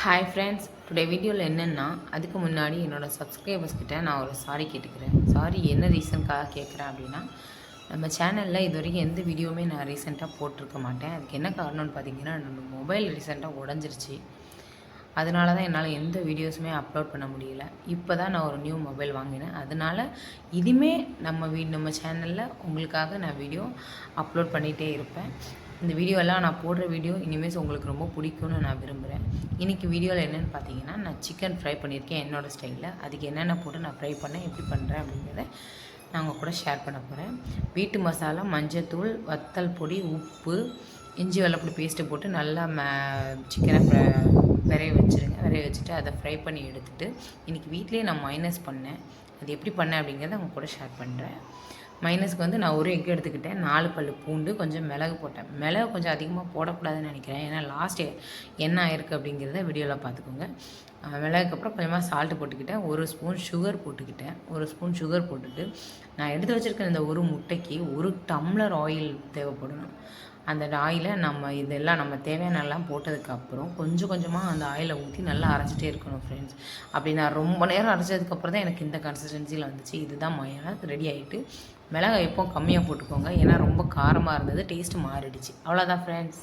Hi friends, today வீடியோவில் என்னென்னா, அதுக்கு முன்னாடி என்னோடய சப்ஸ்கிரைபர்ஸ் கிட்ட நான் ஒரு சாரி கேட்டுக்கிறேன். சாரி என்ன ரீசனுக்காக கேட்குறேன் அப்படின்னா, நம்ம சேனலில் இது வரைக்கும் எந்த வீடியோவுமே நான் ரீசெண்டாக போட்டிருக்க மாட்டேன். அதுக்கு என்ன காரணம்னு பார்த்தீங்கன்னா, என்னோடய மொபைல் ரீசெண்டாக உடஞ்சிருச்சு. அதனால தான் என்னால் எந்த வீடியோஸுமே அப்லோட் பண்ண முடியல. இப்போ தான் நான் ஒரு நியூ மொபைல் வாங்கினேன். அதனால் இனிமே நம்ம சேனலில் உங்களுக்காக நான் வீடியோ அப்லோட் பண்ணிகிட்டே இருப்பேன். இந்த வீடியோலாம் நான் போடுற வீடியோ இனிமேல் உங்களுக்கு ரொம்ப பிடிக்கும்னு நான் விரும்புகிறேன். இன்றைக்கி வீடியோவில் என்னென்னு பார்த்தீங்கன்னா, நான் சிக்கன் ஃப்ரை பண்ணியிருக்கேன் என்னோடய ஸ்டைலில். அதுக்கு என்னென்ன போட்டு நான் ஃப்ரை பண்ணேன், எப்படி பண்ணுறேன் அப்படிங்கிறத நான் உங்கள் கூட ஷேர் பண்ண போகிறேன். வீட்டு மசாலா, மஞ்சத்தூள், வத்தல் பொடி, உப்பு, இஞ்சி வெள்ளைப்பூடி பேஸ்ட்டு போட்டு நல்லா சிக்கனை விரைய வச்சுட்டு அதை ஃப்ரை பண்ணி எடுத்துகிட்டு, இன்றைக்கி வீட்டிலேயே நான் மைனஸ் பண்ணேன். அது எப்படி பண்ணேன் அப்படிங்கிறத அவங்க கூட ஷேர் பண்ணுறேன். மைனஸ்க்கு வந்து நான் ஒரு எக் எடுத்துக்கிட்டேன், 4 பல் பூண்டு, கொஞ்சம் மிளகு போட்டேன். மிளகு கொஞ்சம் அதிகமாக போடக்கூடாதுன்னு நினைக்கிறேன், ஏன்னா லாஸ்ட்டு என்ன ஆயிருக்கு அப்படிங்கிறத வீடியோவில் பார்த்துக்கோங்க. மிளகுக்கு அப்புறம் கொஞ்சமாக சால்ட்டு போட்டுக்கிட்டேன், 1 ஸ்பூன் சுகர் போட்டுக்கிட்டேன். 1 ஸ்பூன் சுகர் போட்டுட்டு, நான் எடுத்து வச்சுருக்க இந்த ஒரு முட்டைக்கு 1 டம்ளர் ஆயில் தேவைப்படணும். அந்த ஆயிலை இதெல்லாம் நம்ம தேவையானலாம் போட்டதுக்கப்புறம் கொஞ்சம் கொஞ்சமாக அந்த ஆயிலை ஊற்றி நல்லா அரைச்சிட்டே இருக்கணும் ஃப்ரெண்ட்ஸ். அப்படி நான் ரொம்ப நேரம் அரைச்சதுக்கப்புறம் தான் எனக்கு இந்த கன்சிஸ்டன்சியில் வந்துச்சு. இதுதான் மயோனைஸ் ரெடி ஆகிட்டு. மிளகாய் எப்போ கம்மியாக போட்டுக்கோங்க, ஏன்னா ரொம்ப காரமாக இருந்தது, டேஸ்ட்டு மாறிடுச்சு. அவ்வளோதான் ஃப்ரெண்ட்ஸ்.